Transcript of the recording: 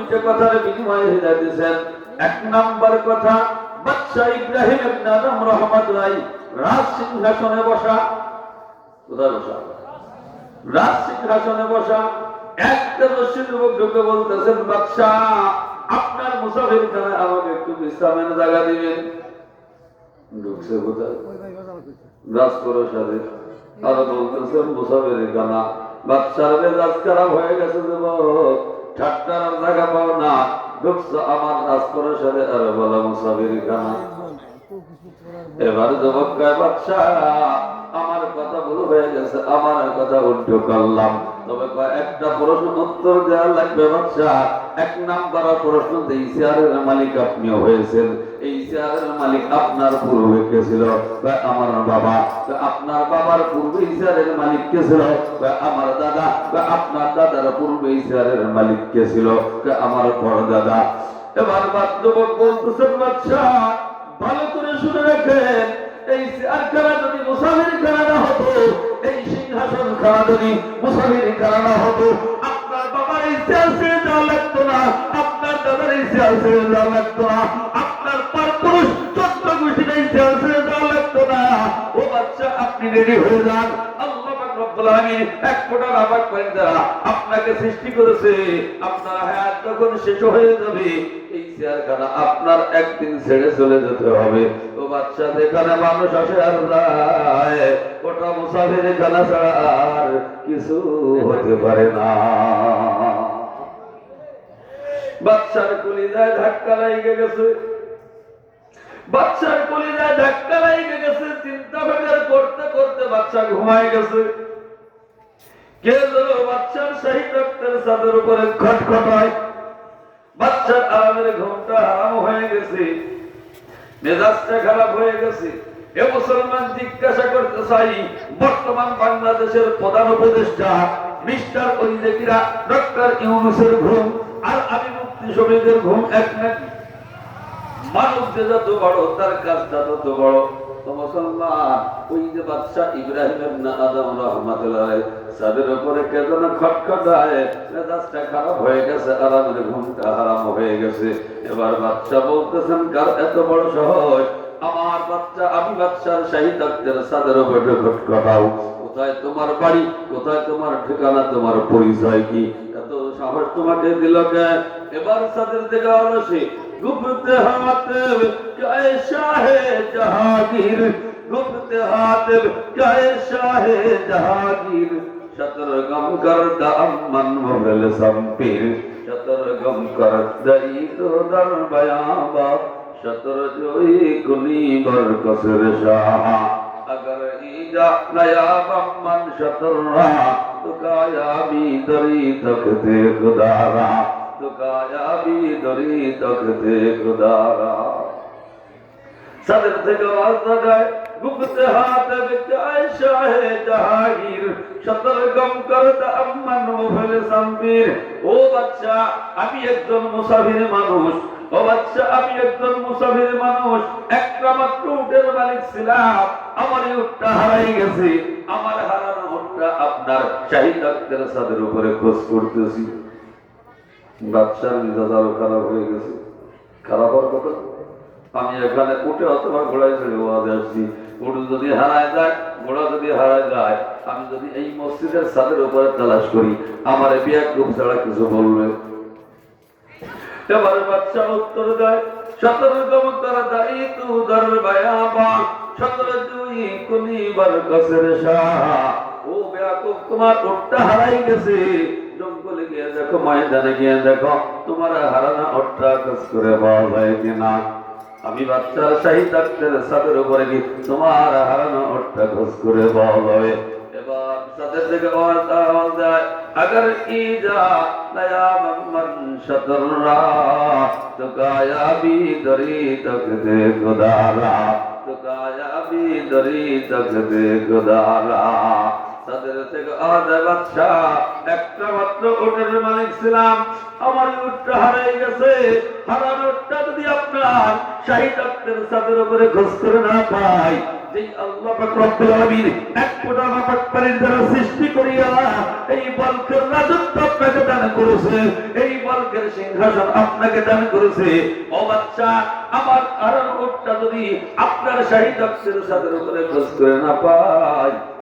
দুইটা কথার বিনিময়ে হিদায়াত দিয়েছেন। এক নাম্বার কথা, বাদশা ইব্রাহিম ইবনে আদম রাহমাতুল্লাহ রাজ সিংহাসনে বসা। কোথায় বসা? রাজ সিংহাসনে বসা। একটা দস্যু যুবক ঢুকে বলতেছেন, বাদশা আপনার মুসাফির খানে আমাকে একটু বিশ্রামের জায়গা দিবেন। ঢুকছে কোথায়? রাজপ্রাসাদে। আর বলতেছেন মুসাফির খানা। বাদশার মেজাজ খারাপ হয়ে গেছে, যুবক ঠাট্টার জায়গা পাও না, ঢুকছো আমার রাজপ্রাসাদে আর বলা মুসাফির খানা। এবার যুবক কয়, বাদশা আমার কথা ভুল হয়ে গেছে, আমার কথা উল্টো করলাম, তবে একটা প্রশ্ন উত্তর দেওয়া লাগবে বাদশা। এক নাম্বার প্রশ্ন, এই চেয়ারের মালিক আপনিও হয়েছেন, এই চেয়ারের মালিক আপনার পূর্বে কে ছিল? আমার বাবা। আপনার বাবার পূর্বে এই চেয়ারের মালিক কে ছিল? আমার দাদা। আপনার দাদার পূর্বে এই চেয়ারের মালিক কে ছিল? আমার পরদাদা। এবার যুবক বলতেছেন, বাদশা ভালো করে শুনে রাখেন, এই চেয়ারখানা যদি মুসাফির খানা না হতো, এই সিংহাসন খানা যদি মুসাফির খানা না হতো, আপনার বাবার এই চেয়ার ছেড়ে যাওয়া লাগতো না, আপনার দাদার এই চেয়ার ছেড়ে যাওয়া লাগতো না, আপনার পরপুরুষ 14 গোষ্ঠীর এই চেয়ার ছেড়ে যাওয়া লাগতো না। ও বাচ্চা, আপনি রেডি হয়ে যান। আল্লাহ পাক রব্বুল আলামিন এক ফোঁটা নাপাক পানি দ্বারা আপনাকে সৃষ্টি করেছে। আপনার হায়াত যখন শেষ হয়ে যাবে, এই চেয়ারখানা আপনার একদিন ছেড়ে চলে যেতে হবে। ও বাচ্চা, যেখানে মানুষ আসে আর যায়, ওটা মুসাফির খানা ছাড়া আর কিছু হতে পারে না। বাচ্চার কলিজায় ধাক্কা লেগে গেছে, বাচ্চার কলিজায় ধাক্কা লেগে গেছে। চিন্তা ভাবনা করতে করতে বাচ্চা ঘুমায় গেছে। কে যেন বাচ্চার শহীদ রক্তের চাঁদের উপরে খটখটায়। বাচ্চার আরামের ঘুমটা হারাম হয়ে গেছে, মেজাজটা খারাপ হয়ে গেছে। এ মুসলমান, জিজ্ঞাসা করতে চাই, বর্তমান বাংলাদেশের প্রধান উপদেষ্টা মিস্টার ওইজেকিরা ডক্টর ইউনূসের ঘুম আর আমি মুফতি শফিকের ঘুম এক নাকি? মানুষ যে যত বড়, তার কাজটা তত বড়। তো মুসলমান, ওই যে বাদশা ইব্রাহিম ইবনে আদম রাহমাতুল্লাহ তাদের উপরে কে যেন খটখটায়, মেজাজটা খারাপ হয়ে গেছে, আরামের ঘুমটা হারাম হয়ে গেছে। এবার বাদশা বলতেছেন, কার এত বড় সাহস, আমার বাচ্চা, আমি বাদশার শাহী তখ্তের ছাদের উপরে খটখটাও। কোথায় তোমার বাড়ি, কোথায় তোমার ঠিকানা, তোমার পরিচয় কি? এত সাহস তোমাকে দিল কে? এবার ছাদের দিকে আসে, গুপ্তে হাতে গায়ে শাহে জাহাঙ্গীর, গুপ্তে হাতে গায়ে শাহে জাহাঙ্গীর, শতরগম করদা আম্মান মোগল সম্পীর, শতরগম করদাই তো দর বয়াবা, শতর জোই কুনি বর কসর শাহ, अगर ईजा नया बम्मन शतरा तो काया भी दरी तकते खुदारा, तो काया भी दरी तकते खुदारा। सदर থেকে আওয়াজ লাগায়, গুপ্তে হাতে বিকায় শাহে জাহাঙ্গীর, শতরগম করদা আম্মান মোগল সম্পীর। ও বাচ্চা, আমি একজন মুসাফির মানুষ। ও বাচ্চা, আমি একজন মুসাফির মানুষ। একটা মাত্র উটের মালিক ছিলাম, আমার উটটা হারাই গেছে। আমার হারানো উটটা আপনার শাহী তখ্তের ছাদের উপরে খোঁজ করতেছি। বাচ্চার মেজাজ আরো খারাপ হয়ে গেছে। খারাপ হওয়ার কথা, আমি এখানে উঠে অথবা ঘোড়ায় চড়ে ওয়াজে আসছি। উট যদি হারায় যায়, ঘোড়া যদি হারায় যায়, আমি যদি এই মসজিদের ছাদের উপরে তালাশ করি, আমার বিয়াকুব ছাড়া কিছু বলবে? এবার বাচ্চা উত্তর দেয়, শতরগম করদা তু দর বয়াবা, শতর জুই কুনি বর কসর শাহ। ও বিয়াকুব, তোমার উটটা হারাই গেছে। জঙ্গলে গিয়ে দেখো, ময়দানে গিয়ে দেখো, তোমার হারানো উটটা খোঁজ করে পাওয়া যায় কিনা। আমি বাচ্চার শাহী তখ্তের ছাদের উপরে গিয়ে তোমার হারানো উটটা খোঁজ করে পাওয়া যাবে। এবার ছাদের থেকে আওয়াজ দেয়, अगर ईजा नया बम्मन शतरा तो काया भी दरी तक दे खुदारा, तो काया भी दरी तक दे खुदारा। তাদের থেকে আদায় বাদশা একটা মাত্র উটের মালিক ছিলাম, আমার উটটা হারিয়ে গেছে। হারানো উটটা যদি আপনার শাহী তখ্তের ছাদের উপরে খোঁজ করে না পাই, যেই আল্লাহ পাক রব্বুল আলামিন এক ফোঁটা নাপাক পানির দ্বারা সৃষ্টি করিয়া এই বালকের রাজত্ব আপনাকে দান করেছে, এই বালকের সিংহাসন আপনাকে দান করেছে, ও বাচ্চা আমার হারানো উটটা যদি আপনার শাহী তখ্তের ছাদের উপরে খোঁজ করে না পাই,